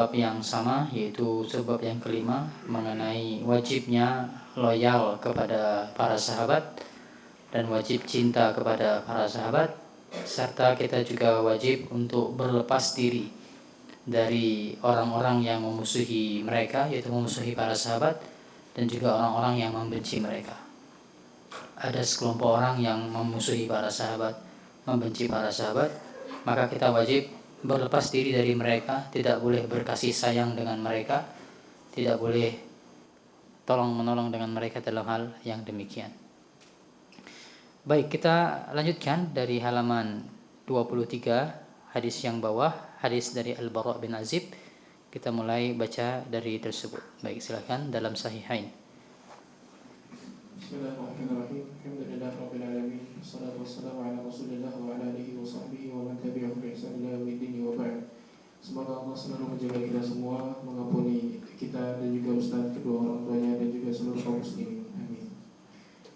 Bab yang sama, yaitu sebab yang kelima mengenai wajibnya loyal kepada para sahabat dan wajib cinta kepada para sahabat, serta kita juga wajib untuk berlepas diri dari orang-orang yang memusuhi mereka, yaitu memusuhi para sahabat, dan juga orang-orang yang membenci mereka. Ada sekelompok orang yang memusuhi para sahabat, membenci para sahabat, maka kita wajib berlepas diri dari mereka, tidak boleh berkasih sayang dengan mereka, tidak boleh tolong-menolong dengan mereka dalam hal yang demikian. Baik, kita lanjutkan dari halaman 23, hadis yang bawah, hadis dari Al-Bara' bin Azib. Kita mulai baca dari tersebut. Baik, silakan dalam Sahihain. Bismillahirrahmanirrahim. Alhamdulillahirabbil alamin. Wassalatu wassalamu ala Rasulillah wa ala alihi wa sahbihi wa man tabi'ahum bi ihsan ila yaumiddin wa ba'd. Semoga Allah selalu menjaga kita semua, mengampuni kita dan juga ustaz, kedua orang tuanya dan juga seluruh kaum muslimin. Amin.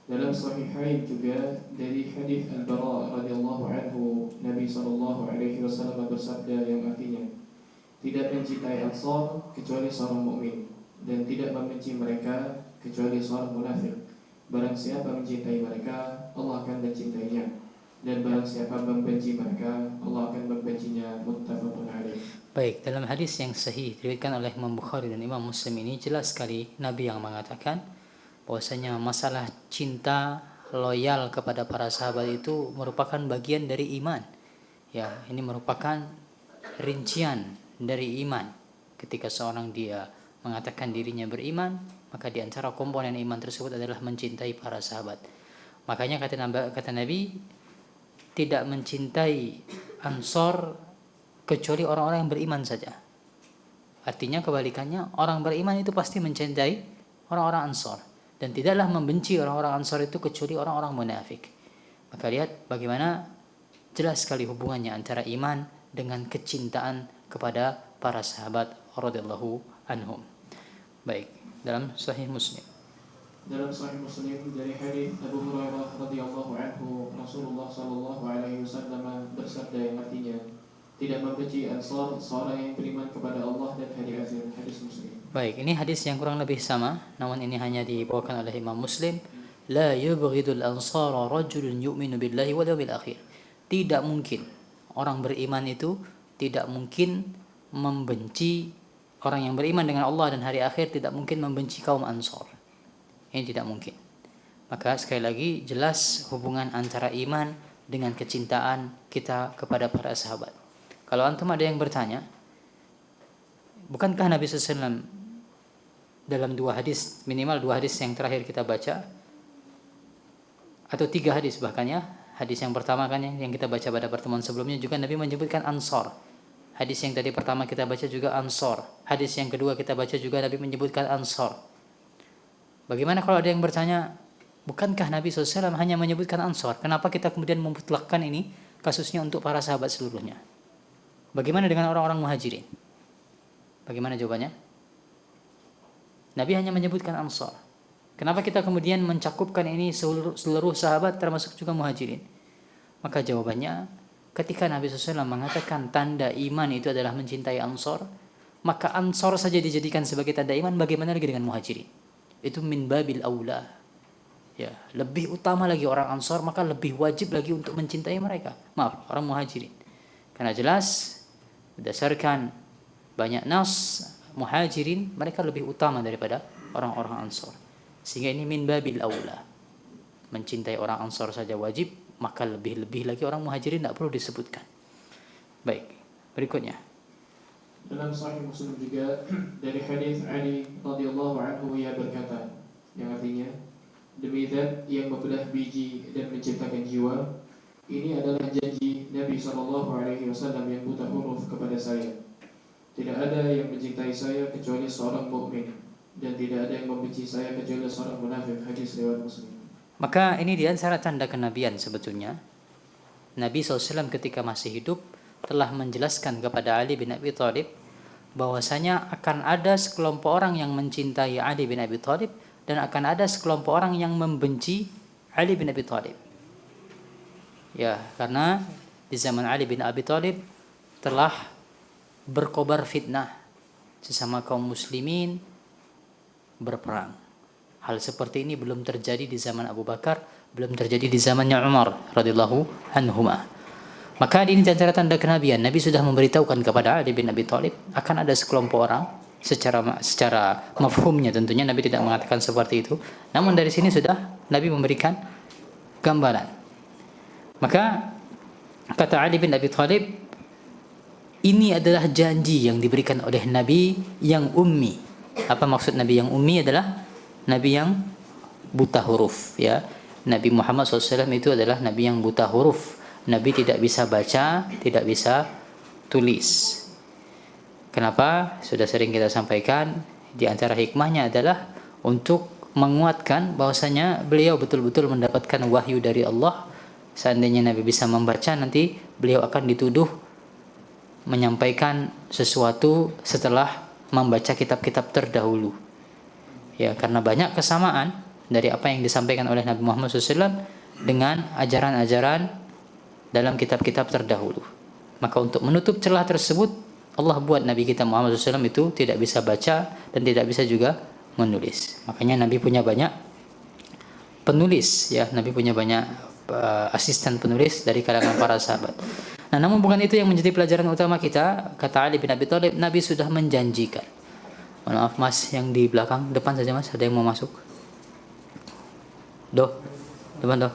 Dalam Sahihain juga dari hadis Al-Bara' radhiyallahu anhu, Nabi sallallahu alaihi wasallam bersabda yang artinya, tidak mencintai Ansar kecuali seorang mukmin dan tidak membenci mereka kecuali seorang munafik. Barang siapa mencintai mereka, Allah akan mencintainya, dan barang siapa membenci mereka, Allah akan membencinya. Muttafaqun alaih. Baik, dalam hadis yang sahih diriwayatkan oleh Imam Bukhari dan Imam Muslim ini jelas sekali Nabi yang mengatakan bahwasanya masalah cinta loyal kepada para sahabat itu merupakan bagian dari iman. Ya, ini merupakan rincian dari iman. Ketika seorang dia mengatakan dirinya beriman, maka di antara komponen iman tersebut adalah mencintai para sahabat. Makanya kata Nabi, tidak mencintai Ansor kecuali orang-orang yang beriman saja. Artinya kebalikannya, orang beriman itu pasti mencintai orang-orang Ansor, dan tidaklah membenci orang-orang Ansor itu kecuali orang-orang munafik. Maka lihat bagaimana jelas sekali hubungannya antara iman dengan kecintaan kepada para sahabat radhiyallahu anhum. Baik, dalam Sahih Muslim. Dalam Sahih Muslim dari hadis Abu Hurairah radhiyallahu anhu, Rasulullah sallallahu alaihi wasallam bersabda yang artinya, tidak membenci Ansar seorang yang beriman kepada Allah dan hari akhir. Hadis Muslim. Baik, ini hadis yang kurang lebih sama, namun ini hanya dibawakan oleh Imam Muslim. La yubghidul ansara rajulun yu'minu billahi wal yawmil akhir. Tidak mungkin orang beriman itu tidak mungkin membenci orang yang beriman dengan Allah dan hari akhir, tidak mungkin membenci kaum Ansar. Ini tidak mungkin. Maka sekali lagi jelas hubungan antara iman dengan kecintaan kita kepada para sahabat. Kalau antum ada yang bertanya, bukankah Nabi SAW dalam minimal dua hadis yang terakhir kita baca, atau 3 hadis bahkan ya, hadis yang pertama kan yang kita baca pada pertemuan sebelumnya juga Nabi menyebutkan Ansar. Hadis yang tadi pertama kita baca juga Ansar. Hadis yang kedua kita baca juga Nabi menyebutkan Ansar. Bagaimana kalau ada yang bertanya, bukankah Nabi SAW hanya menyebutkan Ansar? Kenapa kita kemudian memutlakkan ini kasusnya untuk para sahabat seluruhnya? Bagaimana dengan orang-orang muhajirin? Bagaimana jawabannya? Nabi hanya menyebutkan Ansar. Kenapa kita kemudian mencakupkan ini seluruh sahabat termasuk juga muhajirin? Maka jawabannya, ketika Nabi SAW mengatakan tanda iman itu adalah mencintai Ansar, maka Ansar saja dijadikan sebagai tanda iman, bagaimana lagi dengan muhajirin? Itu min babil aula. Ya, lebih utama lagi orang Ansar, maka lebih wajib lagi untuk mencintai mereka. Maaf, orang muhajirin. Karena jelas berdasarkan banyak nas, muhajirin mereka lebih utama daripada orang-orang Ansar. Sehingga ini min babil aula. Mencintai orang Ansar saja wajib, maka lebih-lebih lagi orang muhajirin tidak perlu disebutkan. Baik, berikutnya. Dalam Sahih Muslim juga dari hadis Ali radhiyallahu anhu, ia berkata yang artinya, demi Zat yang membelah biji dan menciptakan jiwa, ini adalah janji Nabi sallallahu alaihi wasallam yang buta huruf kepada saya. Tidak ada yang mencintai saya kecuali seorang mukmin, dan tidak ada yang membenci saya kecuali seorang munafik. Hadis riwayat Muslim. Maka ini di antara tanda kenabian sebetulnya. Nabi SAW ketika masih hidup telah menjelaskan kepada Ali bin Abi Thalib bahwasanya akan ada sekelompok orang yang mencintai Ali bin Abi Thalib dan akan ada sekelompok orang yang membenci Ali bin Abi Thalib. Ya, karena di zaman Ali bin Abi Thalib telah berkobar fitnah sesama kaum muslimin berperang. Hal seperti ini belum terjadi di zaman Abu Bakar, belum terjadi di zamannya Umar radhiyallahu anhuma. Maka ini antara tanda kenabian. Nabi sudah memberitahukan kepada Ali bin Abi Thalib akan ada sekelompok orang, secara mafhumnya tentunya Nabi tidak mengatakan seperti itu. Namun dari sini sudah Nabi memberikan gambaran. Maka kata Ali bin Abi Thalib, ini adalah janji yang diberikan oleh Nabi yang ummi. Apa maksud Nabi yang ummi adalah Nabi yang buta huruf, ya. Nabi Muhammad SAW itu adalah Nabi yang buta huruf. Nabi tidak bisa baca, tidak bisa tulis. Kenapa? Sudah sering kita sampaikan, di antara hikmahnya adalah untuk menguatkan bahwasanya beliau betul-betul mendapatkan wahyu dari Allah. Seandainya Nabi bisa membaca, nanti beliau akan dituduh menyampaikan sesuatu setelah membaca kitab-kitab terdahulu. Ya, karena banyak kesamaan dari apa yang disampaikan oleh Nabi Muhammad SAW dengan ajaran-ajaran dalam kitab-kitab terdahulu. Maka untuk menutup celah tersebut, Allah buat Nabi kita Muhammad SAW itu tidak bisa baca dan tidak bisa juga menulis. Makanya Nabi punya banyak penulis, ya. Nabi punya banyak asisten penulis dari kalangan para sahabat. Nah, namun bukan itu yang menjadi pelajaran utama kita. Kata Ali bin Abi Thalib, Nabi sudah menjanjikan. Maaf Mas, yang di belakang, depan saja Mas, ada yang mau masuk. Depan.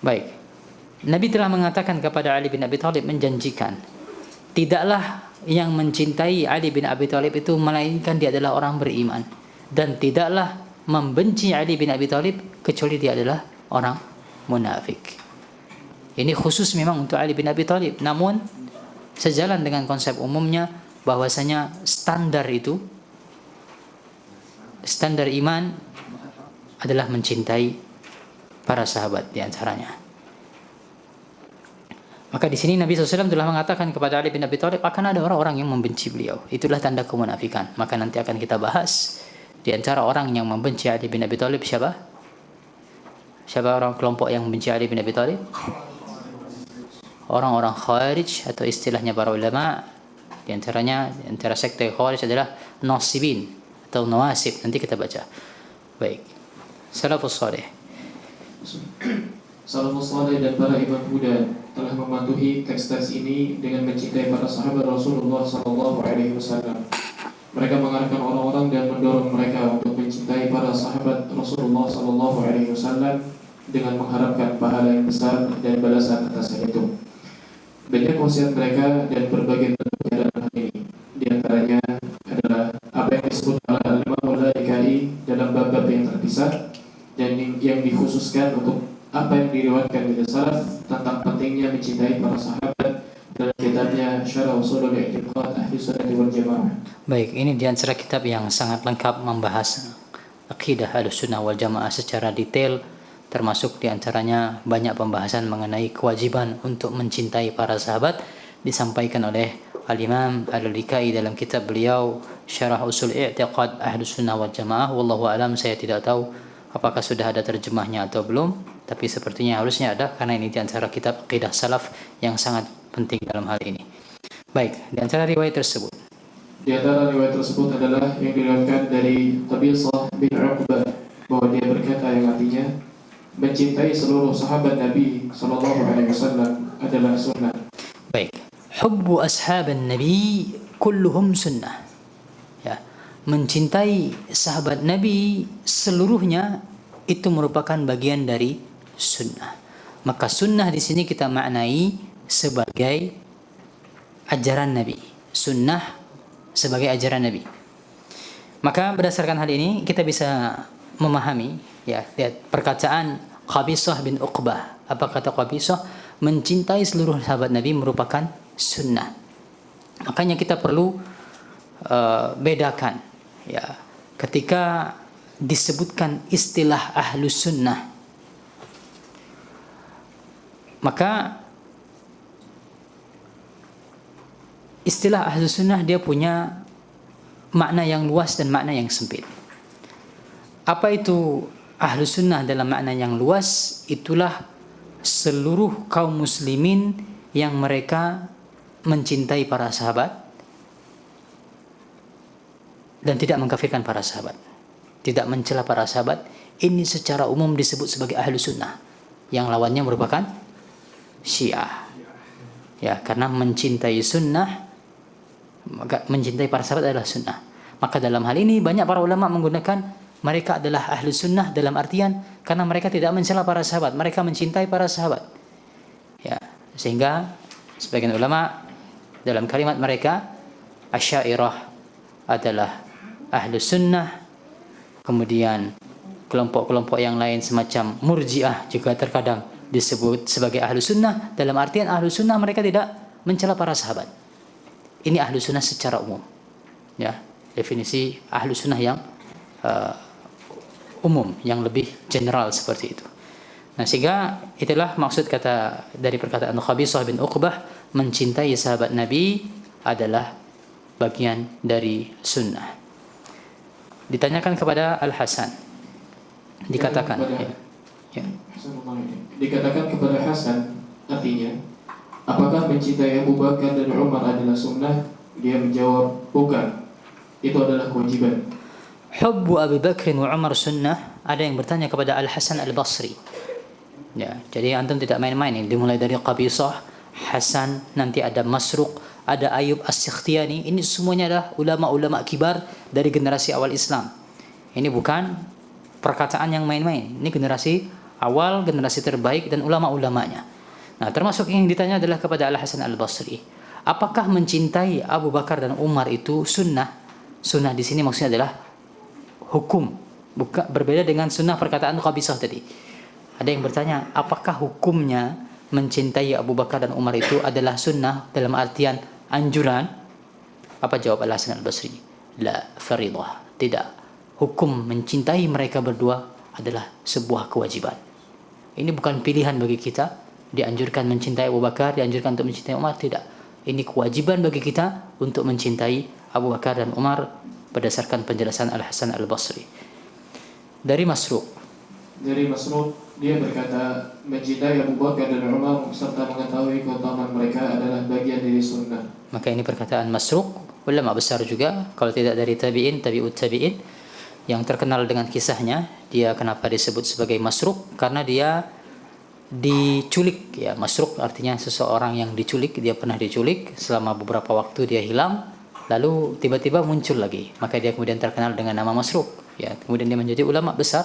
Baik. Nabi telah mengatakan kepada Ali bin Abi Thalib, menjanjikan, tidaklah yang mencintai Ali bin Abi Thalib itu melainkan dia adalah orang beriman, dan tidaklah membenci Ali bin Abi Thalib kecuali dia adalah orang munafik. Ini khusus memang untuk Ali bin Abi Thalib, namun sejalan dengan konsep umumnya bahwasanya standar iman adalah mencintai para sahabat di antaranya. Maka di sini Nabi SAW telah mengatakan kepada Ali bin Abi Thalib akan ada orang-orang yang membenci beliau. Itulah tanda kemunafikan. Maka nanti akan kita bahas di antara orang yang membenci Ali bin Abi Thalib siapa? Siapa orang kelompok yang membenci Ali bin Abi Thalib? Orang-orang Khawarij, atau istilahnya para ulama di antaranya, di antara sekte Khawarij adalah Nasibin atau Nawasib. Nanti kita baca. Baik. Salafus Saleh. Salafus Saleh dan para imam Huda telah mematuhi teks-teks ini dengan mencintai para sahabat Rasulullah SAW. Mereka mengarahkan orang-orang dan mendorong mereka untuk mencintai para sahabat Rasulullah SAW dengan mengharapkan pahala yang besar dan balasan atas hal itu. Banyak wasiat mereka dan berbagai bentuknya dalam hal ini. Di antaranya adalah apa yang disebut oleh Al-Imam Al-Laikai dalam bab-bab yang terpisah dan yang dikhususkan untuk apa yang diriwayatkan dari salaf tentang pentingnya mencintai para sahabat dalam kitabnya Syarah Ushul I'tiqad Ahli Sunnah wal Jamaah. Baik, ini di antara kitab yang sangat lengkap membahas akidah Ahlussunnah wal Jamaah secara detail, termasuk di antaranya banyak pembahasan mengenai kewajiban untuk mencintai para sahabat disampaikan oleh Al-Imam Al-Laikai dalam kitab beliau Syarah Ushul I'tiqad Ahlussunnah wal Jamaah. Wallahu alam, saya tidak tahu apakah sudah ada terjemahnya atau belum, tapi sepertinya harusnya ada karena ini di antara kitab akidah salaf yang sangat penting dalam hal ini. Baik, di antara riwayat tersebut. Di antara riwayat tersebut adalah yang diriwayatkan dari Qabisah bin Uqbah bahwa dia berkata yang artinya mencintai seluruh sahabat Nabi SAW adalah sunnah. Baik, hubbu ashaban Nabi kulluhum sunnah. Ya, mencintai sahabat Nabi seluruhnya itu merupakan bagian dari sunnah. Maka sunnah di sini kita maknai sebagai ajaran Nabi. Sunnah sebagai ajaran Nabi. Maka berdasarkan hal ini kita bisa memahami, ya, lihat perkataan Qabisah bin Uqbah. Apa kata Qabisah? Mencintai seluruh sahabat Nabi merupakan sunnah. Makanya kita perlu bedakan, ya, ketika disebutkan istilah Ahlus Sunnah, maka istilah Ahlus Sunnah dia punya makna yang luas dan makna yang sempit. Apa itu Ahlus Sunnah dalam makna yang luas? Itulah seluruh kaum muslimin yang mereka mencintai para sahabat dan tidak mengkafirkan para sahabat, tidak mencela para sahabat. Ini secara umum disebut sebagai ahlu sunnah, yang lawannya merupakan Syiah. Ya, karena mencintai sunnah, maka mencintai para sahabat adalah sunnah. Maka dalam hal ini banyak para ulama menggunakan mereka adalah ahlu sunnah dalam artian karena mereka tidak mencela para sahabat, mereka mencintai para sahabat. Ya, sehingga sebagian ulama dalam kalimat mereka Asy'ariyah adalah ahlu sunnah, kemudian kelompok-kelompok yang lain semacam Murji'ah juga terkadang disebut sebagai ahlu sunnah dalam artian ahlu sunnah mereka tidak mencela para sahabat. Ini ahlu sunnah secara umum. Ya, definisi ahlu sunnah yang umum, yang lebih general seperti itu. Nah, sehingga itulah maksud kata dari perkataan Khabisah bin Uqbah, mencintai sahabat Nabi adalah bagian dari sunnah. Ditanyakan kepada Al-Hasan, dikatakan dikatakan kepada Hasan, artinya apakah mencintai Abu Bakar dan Umar adalah sunnah? Dia menjawab bukan, itu adalah kewajiban. Hubbu Abu Bakr wa Umar sunnah. Ada yang bertanya kepada Al-Hasan Al-Basri. Ya, jadi antum tidak main-main ini. Dimulai dari Qabisah, Hasan, nanti ada Masruq, ada Ayub As-Sikhtiyani. Ini semuanya adalah ulama-ulama kibar dari generasi awal Islam. Ini bukan perkataan yang main-main. Ini generasi awal, generasi terbaik dan ulama-ulamanya. Nah, termasuk yang ditanya adalah kepada Al-Hasan Al-Basri. Apakah mencintai Abu Bakar dan Umar itu sunnah? Sunnah di sini maksudnya adalah hukum, bukan berbeda dengan sunnah perkataan Qabisah tadi. Ada yang bertanya, apakah hukumnya mencintai Abu Bakar dan Umar itu adalah sunnah dalam artian anjuran? Apa jawab Al-Hasan Al-Basri? La faridah. Tidak. Hukum mencintai mereka berdua adalah sebuah kewajiban. Ini bukan pilihan bagi kita, dianjurkan mencintai Abu Bakar, dianjurkan untuk mencintai Umar, tidak. Ini kewajiban bagi kita untuk mencintai Abu Bakar dan Umar berdasarkan penjelasan Al-Hasan Al-Basri. Dari Masruq, dia berkata, mencintai Abu Bakar dan Umar serta mengetahui keutamaan mereka adalah bagian dari sunnah. Maka ini perkataan Masruq, ulama besar juga, kalau tidak dari tabi'in, tabi'ut tabi'in, yang terkenal dengan kisahnya. Dia kenapa disebut sebagai Masruq? Karena dia diculik. Ya, Masruq artinya seseorang yang diculik. Dia pernah diculik, selama beberapa waktu dia hilang, lalu tiba-tiba muncul lagi. Maka dia kemudian terkenal dengan nama Masruq. Ya, kemudian dia menjadi ulama besar.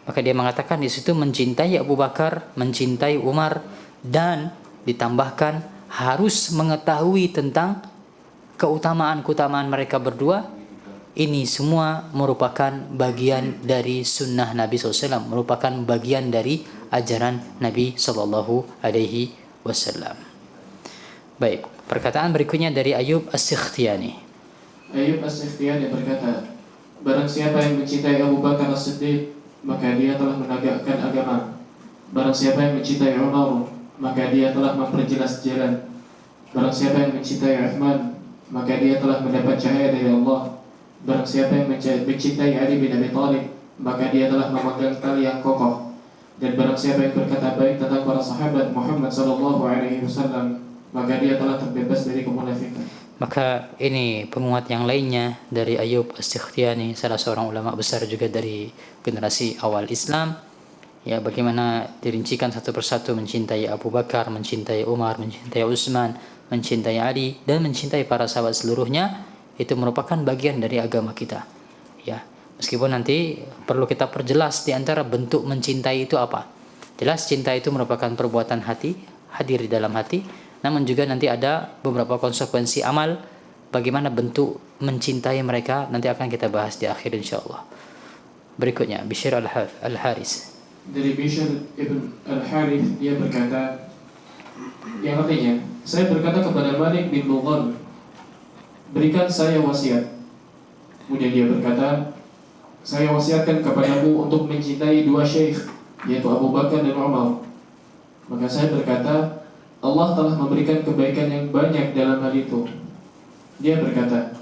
Maka dia mengatakan di situ mencintai Abu Bakar, mencintai Umar, dan ditambahkan harus mengetahui tentang keutamaan-keutamaan mereka berdua. Ini semua merupakan bagian dari sunnah Nabi SAW, merupakan bagian dari ajaran Nabi SAW. Baik, perkataan berikutnya dari Ayub As-Sikhtiyani. Ayub As-Sikhtiyani berkata, barang siapa yang mencintai Abu Bakar As-Siddiq, maka dia telah menegakkan agama. Barang siapa yang mencintai Umar, maka dia telah memperjelas jalan. Barang siapa yang mencintai Uthman, maka dia telah mendapat cahaya dari Allah. Barang siapa yang mencintai Ali bin Abi Thalib, maka dia telah memegang tali yang kokoh. Dan barang siapa yang berkata baik tentang para sahabat Muhammad SAW, maka dia telah terbebas dari kemunafikan. Maka ini penguat yang lainnya dari Ayub As-Sikhtiyani, salah seorang ulama besar juga dari generasi awal Islam. Ya, bagaimana dirincikan satu persatu mencintai Abu Bakar, mencintai Umar, mencintai Utsman, mencintai Ali, dan mencintai para sahabat seluruhnya. Itu merupakan bagian dari agama kita. Ya, meskipun nanti perlu kita perjelas di antara bentuk mencintai itu apa. Jelas cinta itu merupakan perbuatan hati, hadir di dalam hati. Namun juga nanti ada beberapa konsekuensi amal, bagaimana bentuk mencintai mereka, nanti akan kita bahas di akhir insyaallah. Berikutnya Bishr Al-Haris. Dari Bishr ibn Al-Harith, dia berkata, yang artinya, saya berkata kepada Malik bin Mughal, berikan saya wasiat. Kemudian dia berkata, saya wasiatkan kepadamu untuk mencintai dua syekh, yaitu Abu Bakar dan Umar. Maka saya berkata, Allah telah memberikan kebaikan yang banyak dalam hal itu. Dia berkata,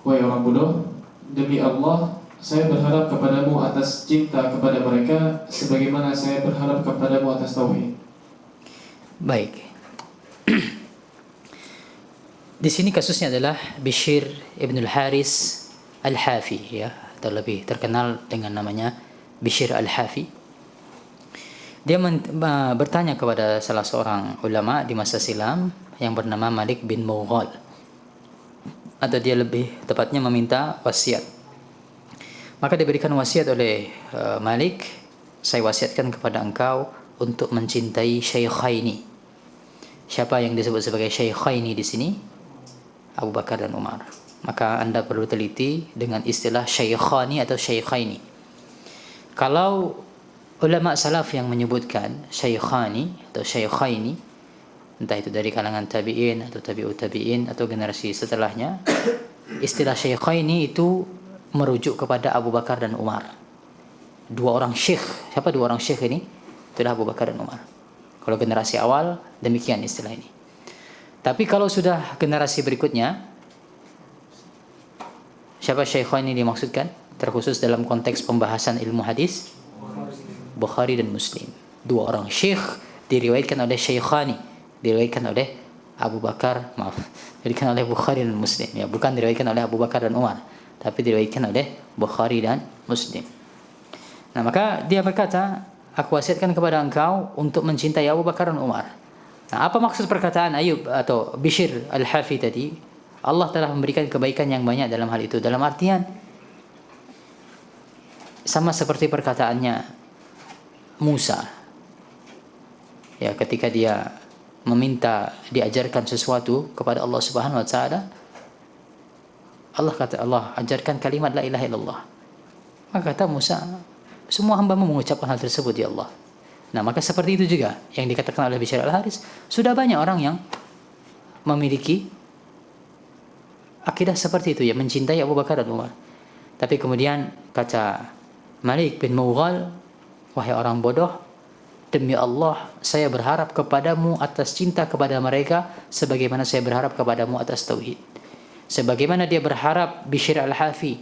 wahai orang bodoh, demi Allah, saya berharap kepadamu atas cinta kepada mereka sebagaimana saya berharap kepadamu atas tauhid. Baik. Di sini kasusnya adalah Bishr ibn al-Haris al-Hafi, ya, atau lebih terkenal dengan namanya Bishr al-Hafi. Dia bertanya kepada salah seorang ulama di masa silam yang bernama Malik bin Mughal, atau dia lebih tepatnya meminta wasiat. Maka diberikan wasiat oleh Malik, saya wasiatkan kepada engkau untuk mencintai syaikhaini. Siapa yang disebut sebagai syaikhaini di sini? Abu Bakar dan Umar. Maka Anda perlu teliti dengan istilah syaikhani atau syaikhaini. Kalau ulama salaf yang menyebutkan syaikhani atau syaikhaini, entah itu dari kalangan tabi'in atau tabi'ut tabi'in atau generasi setelahnya, istilah syaikhaini itu merujuk kepada Abu Bakar dan Umar. Dua orang syekh. Siapa dua orang syekh ini? Itulah Abu Bakar dan Umar. Kalau generasi awal demikian istilah ini. Tapi kalau sudah generasi berikutnya, siapa syaikhain ini dimaksudkan? Terkhusus dalam konteks pembahasan ilmu hadis, Bukhari dan Muslim. Dua orang syekh diriwayatkan oleh syaikhani, diriwayatkan oleh Abu Bakar, diriwayatkan oleh Bukhari dan Muslim. Ya, bukan diriwayatkan oleh Abu Bakar dan Umar, tapi diriwayatkan oleh Bukhari dan Muslim. Nah, maka dia berkata, aku wasiatkan kepada engkau untuk mencintai Abu Bakar dan Umar. Nah, apa maksud perkataan Ayub atau Bishr al-Hafi tadi? Allah telah memberikan kebaikan yang banyak dalam hal itu. Dalam artian, sama seperti perkataannya Musa. Ya, ketika dia meminta diajarkan sesuatu kepada Allah Subhanahu wa taala, Allah kata, Allah ajarkan kalimat la ilaha illallah. Maka kata Musa, semua hamba-Mu mengucapkan hal tersebut ya Allah. Nah, maka seperti itu juga yang dikatakan oleh Bishr al-Haris. Sudah banyak orang yang memiliki akidah seperti itu, ya, mencintai Abu Bakar dan Umar. Tapi kemudian kata Malik bin Mughal, wahai orang bodoh, demi Allah saya berharap kepadamu atas cinta kepada mereka sebagaimana saya berharap kepadamu atas tauhid. Sebagaimana dia berharap Bishr al-Hafi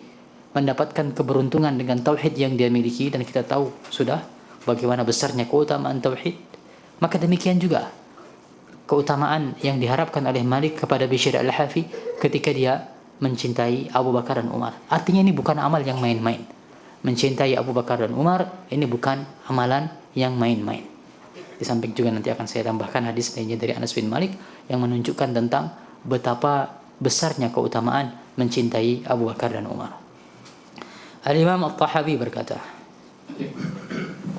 mendapatkan keberuntungan dengan tauhid yang dia miliki, dan kita tahu sudah bagaimana besarnya keutamaan tauhid, maka demikian juga keutamaan yang diharapkan oleh Malik kepada Bishr al-Hafi ketika dia mencintai Abu Bakar dan Umar. Artinya ini bukan amal yang main-main. Mencintai Abu Bakar dan Umar ini bukan amalan yang main-main. Di samping juga nanti akan saya tambahkan hadis lainnya dari Anas bin Malik yang menunjukkan tentang betapa besarnya keutamaan mencintai Abu Bakar dan Umar. Al-Imam At-Tahawi berkata,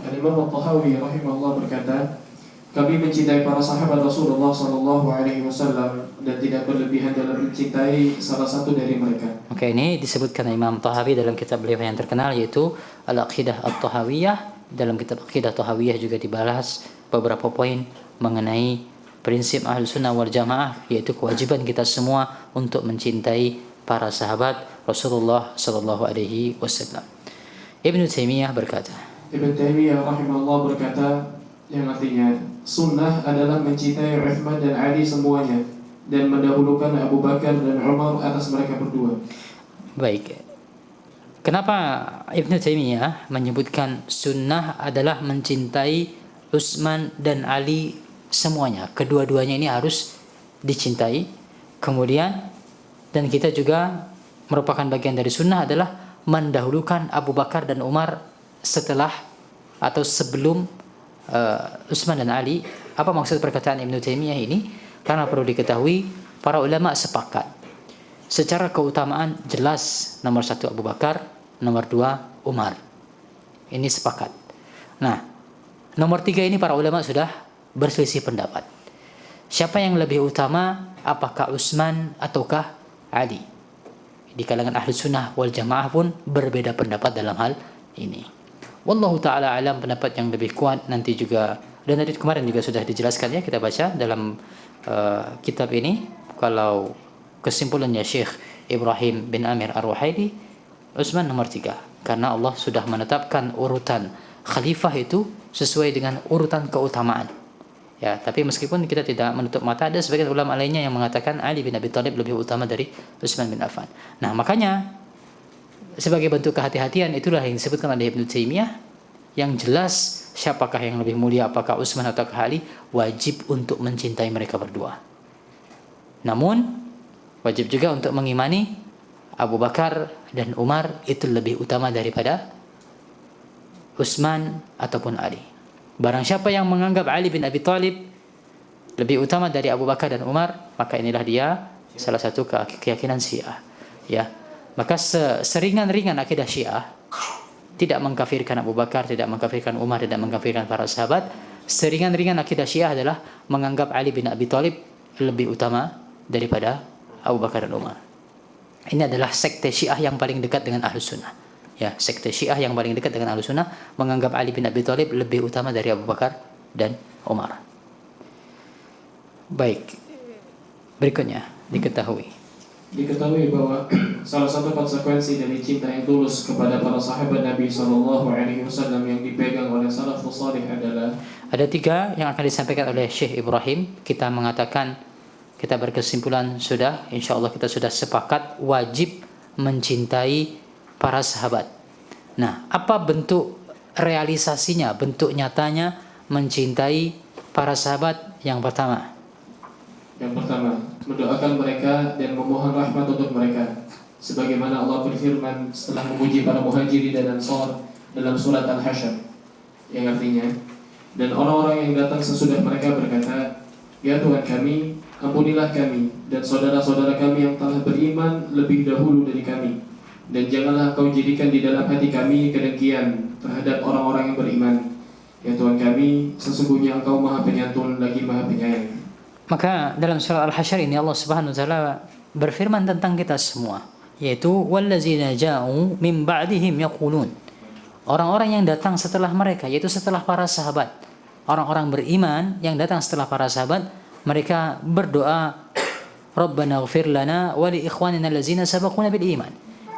Al-Imam At-Tahawi rahimahullah berkata, kami mencintai para sahabat Rasulullah sallallahu alaihi wasallam dan tidak berlebihan dalam mencintai salah satu dari mereka. Oke, ini disebutkan Imam Tahawi dalam kitab beliau yang terkenal yaitu Al-Aqidah At-Tahawiyah. Dalam kitab Aqidah Tahawiyah juga dibahas beberapa poin mengenai prinsip Ahlus Sunnah wal Jamaah, yaitu kewajiban kita semua untuk mencintai para sahabat Rasulullah sallallahu alaihi wasallam. Ibnu Taimiyah berkata, Ibn Taimiyah rahimahullah berkata, yang artinya sunnah adalah mencintai Utsman dan Ali semuanya dan mendahulukan Abu Bakar dan Umar atas mereka berdua. Baik. Kenapa Ibnu Taimiyah menyebutkan sunnah adalah mencintai Utsman dan Ali semuanya? Kedua-duanya ini harus dicintai. Kemudian dan kita juga merupakan bagian dari sunnah adalah mendahulukan Abu Bakar dan Umar setelah atau sebelum Utsman dan Ali. Apa maksud perkataan Ibnu Taimiyah ini? Karena perlu diketahui para ulama sepakat secara keutamaan jelas nomor 1 Abu Bakar, nomor 2 Umar. Ini sepakat. Nah, nomor 3 ini para ulama sudah berselisih pendapat. Siapa yang lebih utama, apakah Utsman ataukah Ali? Di kalangan ahli sunnah wal jamaah pun berbeda pendapat dalam hal ini. Wallahu ta'ala alam, pendapat yang lebih kuat nanti juga, dan tadi kemarin juga sudah dijelaskan ya, kita baca dalam kitab ini. Kalau kesimpulannya Syekh Ibrahim bin Amir Ar-Ruhaili, Utsman nomor 3, karena Allah sudah menetapkan urutan khalifah itu sesuai dengan urutan keutamaan. Ya, tapi meskipun kita tidak menutup mata, ada sebagian ulama lainnya yang mengatakan Ali bin Abi Thalib lebih utama dari Utsman bin Affan. Nah, makanya sebagai bentuk kehati-hatian itulah yang disebutkan oleh Ibnu Taimiyah, yang jelas siapakah yang lebih mulia, apakah Utsman atau Ali, wajib untuk mencintai mereka berdua. Namun Wajib juga untuk mengimani Abu Bakar dan Umar itu lebih utama daripada Utsman ataupun Ali. Barang siapa yang menganggap Ali bin Abi Thalib lebih utama dari Abu Bakar dan Umar, maka inilah dia salah satu keyakinan Syiah. Ya. Maka seringan-ringan akidah Syiah tidak mengkafirkan Abu Bakar, tidak mengkafirkan Umar, tidak mengkafirkan para sahabat. Seringan-ringan akidah Syiah adalah menganggap Ali bin Abi Thalib lebih utama daripada Abu Bakar dan Umar. Ini adalah sekte Syiah yang paling dekat dengan Ahlus Sunnah. Ya, sekte Syiah yang paling dekat dengan Ahlus Sunnah menganggap Ali bin Abi Thalib lebih utama dari Abu Bakar dan Umar. Baik. Berikutnya diketahui bahwa salah satu konsekuensi dari cinta yang tulus kepada para sahabat Nabi SAW yang dipegang oleh salafus salih adalah ada 3 yang akan disampaikan oleh Syekh Ibrahim. Kita mengatakan, kita berkesimpulan sudah, insyaallah kita sudah sepakat wajib mencintai para sahabat. Nah, apa bentuk realisasinya, bentuk nyatanya mencintai para sahabat? Yang pertama, mendoakan mereka dan memohon rahmat untuk mereka. Sebagaimana Allah berfirman setelah memuji para muhajirin dan ansar dalam surat Al-Hasyr, yang artinya, dan orang-orang yang datang sesudah mereka berkata, ya Tuhan kami, ampunilah kami dan saudara-saudara kami yang telah beriman lebih dahulu dari kami, dan janganlah Kau jadikan di dalam hati kami kedengkian terhadap orang-orang yang beriman. Ya Tuhan kami, sesungguhnya Engkau Maha Penyantun lagi Maha Penyayang. Maka dalam surah Al-Hasyr ini Allah Subhanahu wa taala berfirman tentang kita semua, yaitu wallazina ja'u min ba'dihim yaqulun. Orang-orang yang datang setelah mereka, yaitu setelah para sahabat. Orang-orang beriman yang datang setelah para sahabat, mereka berdoa, Rabbana ighfir lana wa li ikhwanina allazina sabaquna bil iman.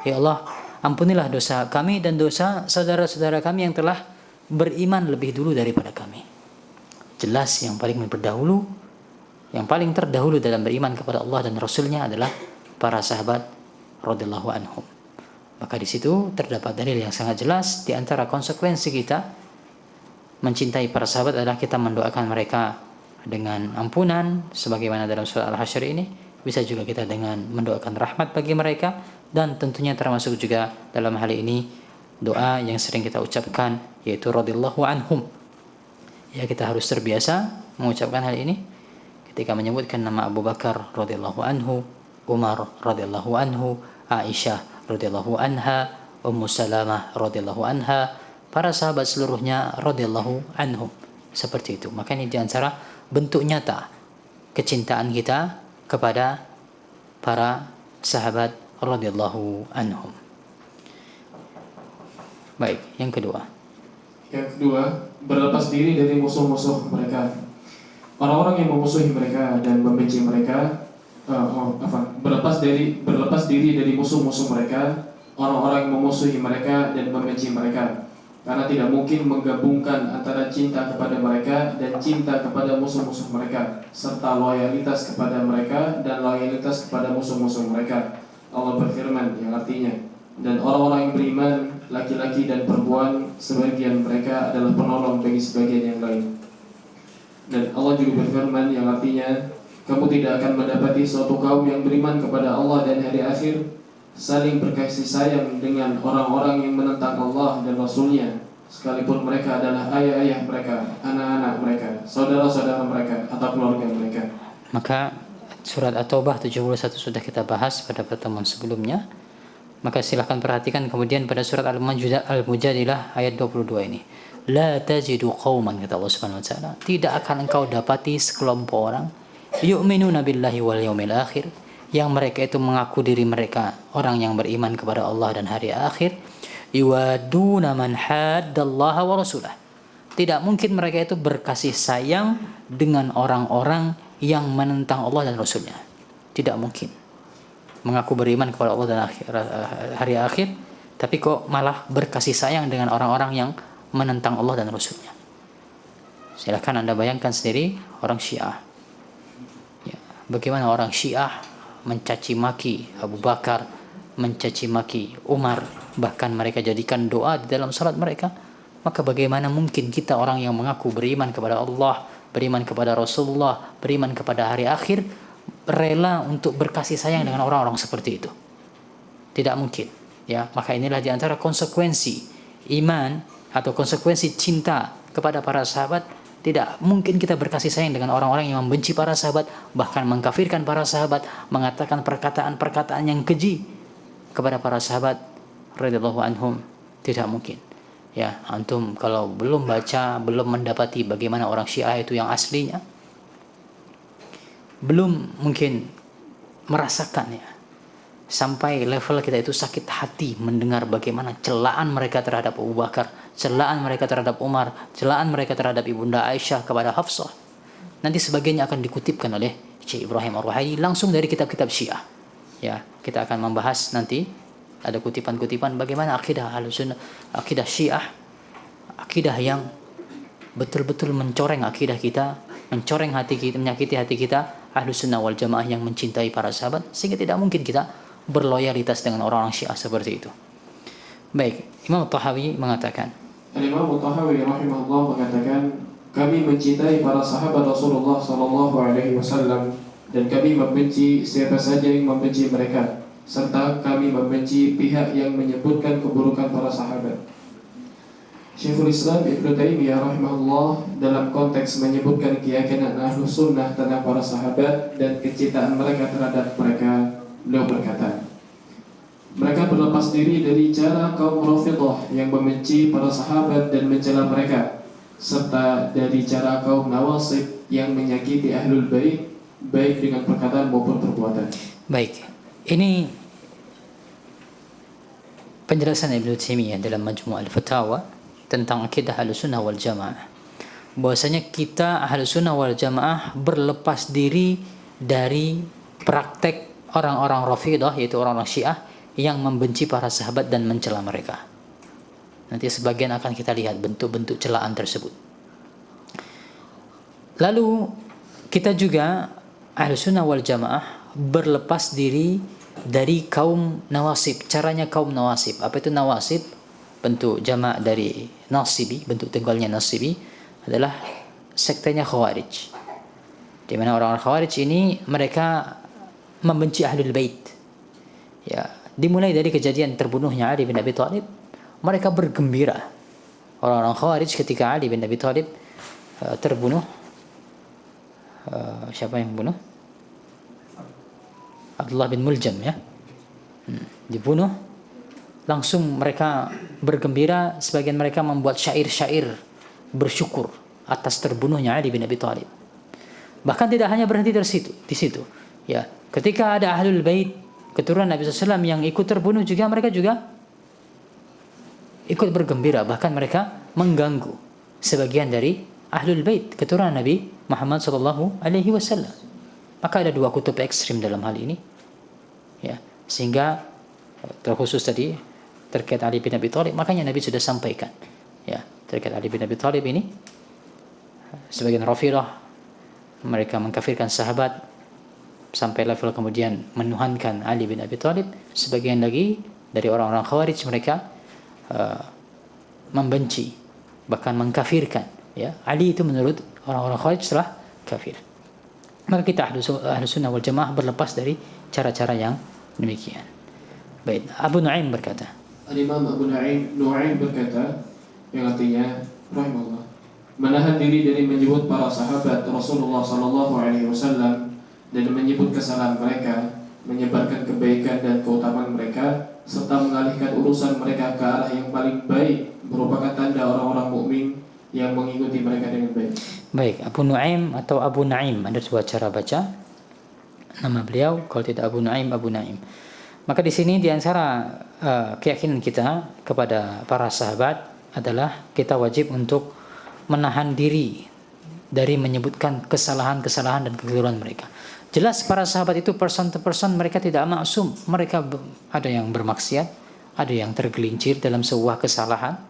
Ya Allah, ampunilah dosa kami dan dosa saudara-saudara kami yang telah beriman lebih dulu daripada kami. Jelas yang paling berdahulu, yang paling terdahulu dalam beriman kepada Allah dan Rasulnya adalah para sahabat radhiyallahu anhum. Maka di situ terdapat dalil yang sangat jelas. Di antara konsekuensi kita mencintai para sahabat adalah kita mendoakan mereka dengan ampunan, sebagaimana dalam surah Al-Hasyr ini. Bisa juga kita dengan mendoakan rahmat bagi mereka, dan tentunya termasuk juga dalam hal ini doa yang sering kita ucapkan, yaitu radhiyallahu anhum. Ya, kita harus terbiasa mengucapkan hal ini ketika menyebutkan nama Abu Bakar radhiyallahu anhu, Umar radhiyallahu anhu, Aisyah radhiyallahu anha, Ummu Salamah radhiyallahu anha, para sahabat seluruhnya radhiyallahu anhum. Seperti itu. Maka ini di antara bentuk nyata kecintaan kita kepada para sahabat radhiyallahu anhum. Baik, yang kedua. Yang kedua, berlepas diri dari musuh-musuh mereka. Orang-orang yang memusuhi mereka dan membenci mereka, berlepas diri dari musuh-musuh mereka, orang-orang yang memusuhi mereka dan membenci mereka, karena tidak mungkin menggabungkan antara cinta kepada mereka dan cinta kepada musuh-musuh mereka, serta loyalitas kepada mereka dan loyalitas kepada musuh-musuh mereka. Allah berfirman yang artinya, dan orang-orang yang beriman, laki-laki dan perempuan, sebagian mereka adalah penolong bagi sebagian yang lain. Dan Allah juga berfirman yang artinya, kamu tidak akan mendapati suatu kaum yang beriman kepada Allah dan hari akhir saling berkasih sayang dengan orang-orang yang menentang Allah dan Rasulnya, sekalipun mereka adalah ayah-ayah mereka, anak-anak mereka, saudara-saudara mereka, atau keluarga mereka. Maka surat At-Taubah 71 sudah kita bahas pada pertemuan sebelumnya. Maka silahkan perhatikan kemudian pada surat Al-Mujadilah ayat 22 ini. La tajidu qauman, kata Allah Subhanahu wa taala, tidak akan engkau dapati sekelompok orang yu'minuna billahi wal yaumil akhir, yang mereka itu mengaku diri mereka orang yang beriman kepada Allah dan hari akhir, yuwaduna man haddallaha wa rasulah. Tidak mungkin mereka itu berkasih sayang dengan orang-orang yang menentang Allah dan Rasulnya. Tidak mungkin mengaku beriman kepada Allah dan hari akhir, tapi kok malah berkasih sayang dengan orang-orang yang menentang Allah dan Rasulnya. Silakan Anda bayangkan sendiri orang Syiah. Ya, bagaimana orang Syiah mencaci maki Abu Bakar, mencaci maki Umar, bahkan mereka jadikan doa di dalam salat mereka. Maka bagaimana mungkin kita orang yang mengaku beriman kepada Allah, beriman kepada Rasulullah, beriman kepada hari akhir, rela untuk berkasih sayang dengan orang-orang seperti itu. Tidak mungkin. Ya, maka inilah di antara konsekuensi iman atau konsekuensi cinta kepada para sahabat. Tidak mungkin kita berkasih sayang dengan orang-orang yang membenci para sahabat, bahkan mengkafirkan para sahabat, mengatakan perkataan-perkataan yang keji kepada para sahabat radhiyallahu anhum. Tidak mungkin. Ya, antum kalau belum baca, belum mendapati bagaimana orang Syiah itu yang aslinya, belum mungkin merasakan ya, sampai level kita itu sakit hati mendengar bagaimana celaan mereka terhadap Abu Bakar, celaan mereka terhadap Umar, celaan mereka terhadap Ibunda Aisyah kepada Hafsah. Nanti sebagainya akan dikutipkan oleh Syekh Ibrahim Ar-Ruhaili langsung dari kitab-kitab Syiah. Ya, kita akan membahas nanti ada kutipan-kutipan bagaimana akidah Ahlussunnah, akidah Syiah, akidah yang betul-betul mencoreng akidah kita, mencoreng hati kita, menyakiti hati kita, Ahlussunnah wal Jamaah yang mencintai para sahabat, sehingga tidak mungkin kita berloyalitas dengan orang-orang Syiah seperti itu. Baik, Imam Tahawi mengatakan, Imam Tahawi rahimahullah mengatakan, kami mencintai para sahabat Rasulullah sallallahu alaihi wasallam dan kami membenci siapa saja yang membenci mereka, serta kami membenci pihak yang menyebutkan keburukan para sahabat. Syekhul Islam Ibnu Taimiyah rahimahullah dalam konteks menyebutkan keyakinan Ahlus Sunnah tentang para sahabat dan kecintaan mereka terhadap mereka, beliau berkata, mereka berlepas diri dari cara kaum Rafidhah yang membenci para sahabat dan mencela mereka, serta dari cara kaum Nawasib yang menyakiti Ahlul Bait baik dengan perkataan maupun perbuatan. Baik, ini penjelasan Ibnu Taimiyah dalam Majmu' al-Fatawa tentang akidah Ahlussunnah wal Jamaah. Bahwasanya kita Ahlussunnah wal Jamaah berlepas diri dari praktek orang-orang Rafidhah, yaitu orang-orang Syiah yang membenci para sahabat dan mencela mereka. Nanti sebagian akan kita lihat bentuk-bentuk celaan tersebut. Lalu kita juga Ahlussunnah wal Jamaah berlepas diri dari kaum Nawasib. Caranya kaum Nawasib. Apa itu Nawasib? Bentuk jamak dari Nasibi, bentuk tunggalnya Nasibi adalah sektenya Khawarij. Di mana orang-orang Khawarij ini mereka membenci Ahlul Bait. Ya, dimulai dari kejadian terbunuhnya Ali bin Abi Thalib, mereka bergembira. Orang-orang Khawarij ketika Ali bin Abi Thalib terbunuh, siapa yang bunuh? Abdullah bin Muljam, ya. Dibunuh, langsung mereka bergembira. Sebagian mereka membuat syair-syair bersyukur atas terbunuhnya Ali bin Abi Thalib. Bahkan tidak hanya berhenti di situ. Ya, ketika ada Ahlul Bait, keturunan Nabi SAW yang ikut terbunuh juga, mereka juga ikut bergembira. Bahkan mereka mengganggu sebagian dari Ahlul Bait, keturunan Nabi Muhammad SAW. Maka ada dua kutub ekstrim dalam hal ini. Ya, sehingga terkhusus tadi terkait Ali bin Abi Thalib, makanya Nabi sudah sampaikan. Ya, terkait Ali bin Abi Thalib ini, sebagian Rafidhah mereka mengkafirkan sahabat sampai level kemudian menuhankan Ali bin Abi Thalib. Sebagian lagi dari orang-orang Khawarij mereka membenci, bahkan mengkafirkan. Ya, Ali itu menurut orang-orang Khawarij telah kafir. Maka kita Ahlussunnah wal Jamaah berlepas dari cara-cara yang demikian. Baik, Abu Nu'aim berkata, Imam Abu Nu'aim berkata, yang artinya rahimahullah, menahan diri dari menyebut para sahabat Rasulullah sallallahu alaihi wasallam dan menyebut kesalahan mereka, menyebarkan kebaikan dan keutamaan mereka, serta mengalihkan urusan mereka ke arah yang paling baik, merupakan tanda orang-orang mukmin yang mengikuti mereka dengan baik. Baik, Abu Nu'aim atau Abu Naim, ada dua cara baca nama beliau. Kalau tidak Abu Nu'aim, Abu Naim. Maka di sini di antara keyakinan kita kepada para sahabat adalah kita wajib untuk menahan diri dari menyebutkan kesalahan-kesalahan dan kekeliruan mereka. Jelas para sahabat itu person to person, mereka tidak maksum. Mereka ada yang bermaksiat, ada yang tergelincir dalam sebuah kesalahan.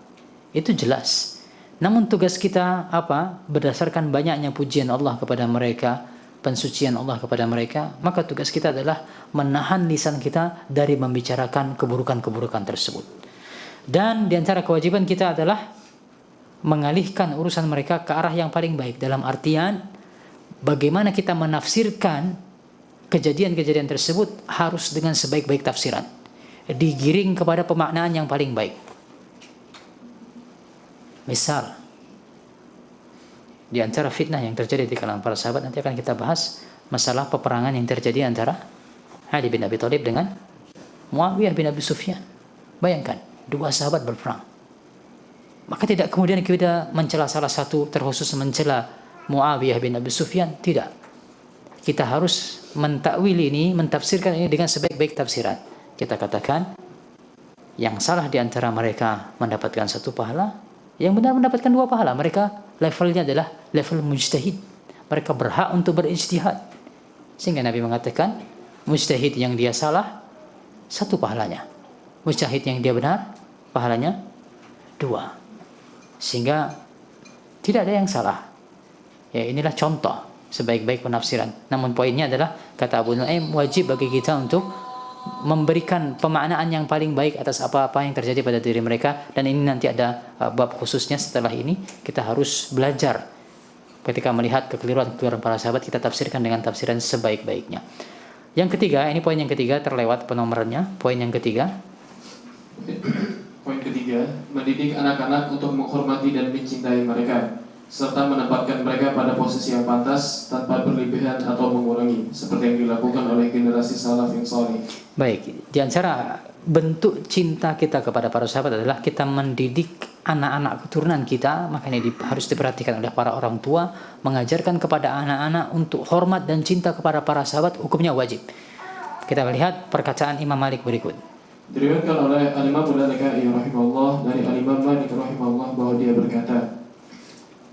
Itu jelas. Namun tugas kita apa? Berdasarkan banyaknya pujian Allah kepada mereka, pensucian Allah kepada mereka, maka tugas kita adalah menahan lisan kita dari membicarakan keburukan-keburukan tersebut. Dan di antara kewajiban kita adalah mengalihkan urusan mereka ke arah yang paling baik, dalam artian bagaimana kita menafsirkan kejadian-kejadian tersebut harus dengan sebaik-baik tafsiran, digiring kepada pemaknaan yang paling baik. Misal, di antara fitnah yang terjadi di kalangan para sahabat, nanti akan kita bahas masalah peperangan yang terjadi antara Ali bin Abi Thalib dengan Muawiyah bin Abi Sufyan. Bayangkan, dua sahabat berperang. Maka tidak kemudian kita mencela salah satu, terkhusus mencela Muawiyah bin Abi Sufyan, tidak. Kita harus mentakwil ini, mentafsirkan ini dengan sebaik-baik tafsiran. Kita katakan, yang salah di antara mereka mendapatkan satu pahala, yang benar mendapatkan dua pahala. Mereka levelnya adalah level mujtahid. Mereka berhak untuk berijtihad. Sehingga Nabi mengatakan, mujtahid yang dia salah, satu pahalanya. Mujtahid yang dia benar, pahalanya dua. Sehingga tidak ada yang salah. Ya, inilah contoh sebaik-baik penafsiran. Namun poinnya adalah, kata Abu Nuaim, wajib bagi kita untuk memberikan pemaknaan yang paling baik atas apa-apa yang terjadi pada diri mereka. Dan ini nanti ada bab khususnya setelah ini. Kita harus belajar ketika melihat kekeliruan-kekeliruan para sahabat, kita tafsirkan dengan tafsiran sebaik-baiknya. Yang ketiga, ini poin yang ketiga, terlewat penomorannya. Poin yang ketiga, Poin ketiga, mendidik anak-anak untuk menghormati dan mencintai mereka, serta menempatkan mereka pada posisi yang pantas tanpa berlebihan atau mengurangi, seperti yang dilakukan oleh generasi salaf yang saleh. baik, di antara bentuk cinta kita kepada para sahabat adalah kita mendidik anak-anak keturunan kita. Makanya harus diperhatikan oleh para orang tua, mengajarkan kepada anak-anak untuk hormat dan cinta kepada para sahabat, hukumnya wajib. Kita melihat perkataan Imam Malik berikut. Diriwayatkan oleh Al-Imam Al-Laka'i rahimahullah dari Al-Imam Malik rahimahullah bahwa dia berkata,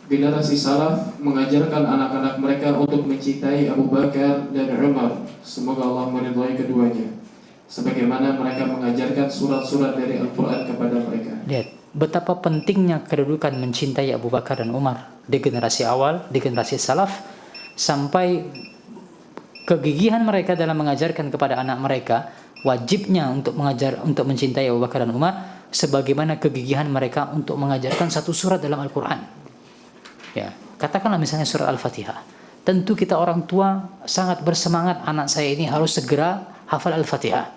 generasi salaf mengajarkan anak-anak mereka untuk mencintai Abu Bakar dan Umar, semoga Allah meridhai keduanya, sebagaimana mereka mengajarkan surat-surat dari Al-Quran kepada mereka. Lihat betapa pentingnya kedudukan mencintai Abu Bakar dan Umar di generasi awal, di generasi salaf, sampai kegigihan mereka dalam mengajarkan kepada anak mereka, wajibnya untuk mencintai Abu Bakar dan Umar, sebagaimana kegigihan mereka untuk mengajarkan satu surat dalam Al-Quran. Ya, katakanlah misalnya surat Al-Fatihah. Tentu kita orang tua sangat bersemangat, anak saya ini harus segera hafal Al-Fatihah.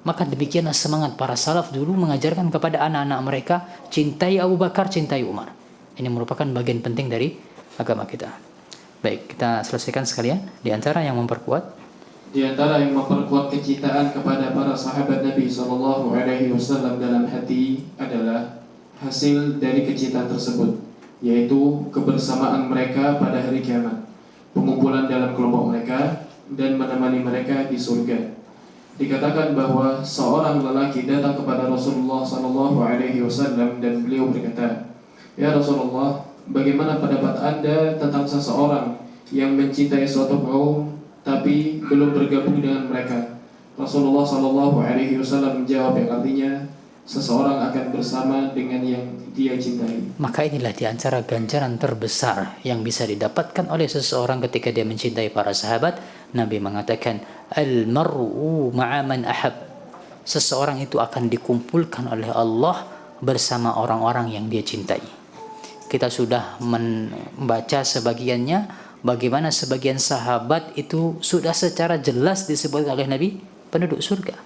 Maka demikianlah semangat para salaf dulu mengajarkan kepada anak-anak mereka, cintai Abu Bakar, cintai Umar. Ini merupakan bagian penting dari agama kita. Baik, kita selesaikan sekalian. Di antara yang memperkuat kecintaan kepada para sahabat Nabi SAW dalam hati adalah hasil dari kecintaan tersebut, yaitu kebersamaan mereka pada hari kiamat, pengumpulan dalam kelompok mereka, dan menemani mereka di surga. Dikatakan bahwa seorang lelaki datang kepada Rasulullah SAW dan beliau berkata, "Ya Rasulullah, bagaimana pendapat Anda tentang seseorang yang mencintai suatu kaum tapi belum bergabung dengan mereka?" Rasulullah SAW menjawab yang artinya, seseorang akan bersama dengan yang dia cintai. Maka inilah di antara ganjaran terbesar yang bisa didapatkan oleh seseorang ketika dia mencintai para sahabat. Nabi mengatakan, al-mar'u ma'a man ahab. Seseorang itu akan dikumpulkan oleh Allah bersama orang-orang yang dia cintai. Kita sudah membaca sebagiannya, bagaimana sebagian sahabat itu sudah secara jelas disebutkan oleh Nabi penduduk surga.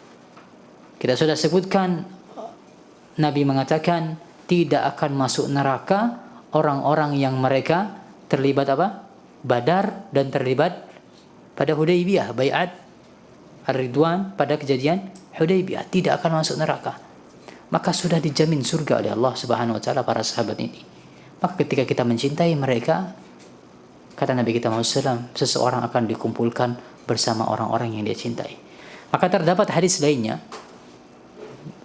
Kita sudah sebutkan, Nabi mengatakan tidak akan masuk neraka orang-orang yang mereka terlibat apa? Badar, dan terlibat pada Hudaybiyah, Bai'at Ar-Ridwan, pada kejadian Hudaybiyah, tidak akan masuk neraka. Maka sudah dijamin surga oleh Allah Subhanahu wa taala para sahabat ini. Maka ketika kita mencintai mereka, kata Nabi kita SAW, seseorang akan dikumpulkan bersama orang-orang yang dia cintai. Maka terdapat hadis lainnya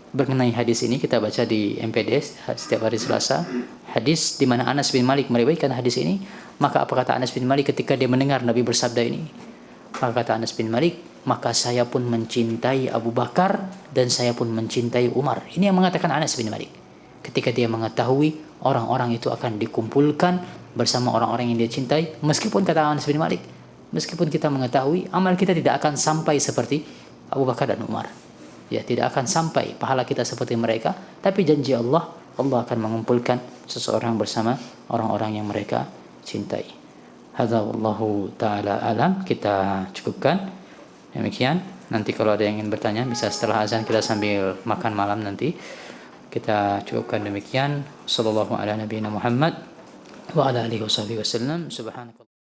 mengenai hadis ini, kita baca di MPDS setiap hari Selasa. Hadis di mana Anas bin Malik meriwayatkan hadis ini. Maka apa kata Anas bin Malik ketika dia mendengar Nabi bersabda ini? Maka kata Anas bin Malik, maka saya pun mencintai Abu Bakar dan saya pun mencintai Umar. Ini yang mengatakan Anas bin Malik. Ketika dia mengetahui orang-orang itu akan dikumpulkan bersama orang-orang yang dia cintai, meskipun kata Anas bin Malik, meskipun kita mengetahui amal kita tidak akan sampai seperti Abu Bakar dan Umar, ya, tidak akan sampai pahala kita seperti mereka, tapi janji Allah, Allah akan mengumpulkan seseorang bersama orang-orang yang mereka cintai. Hadza wallahu taala alam. Kita cukupkan demikian. Nanti kalau ada yang ingin bertanya bisa setelah azan, kita sambil makan malam nanti. Kita cukupkan demikian. Sallallahu ala nabiyina Muhammad wa ala alihi wasallam. Subhanakallah.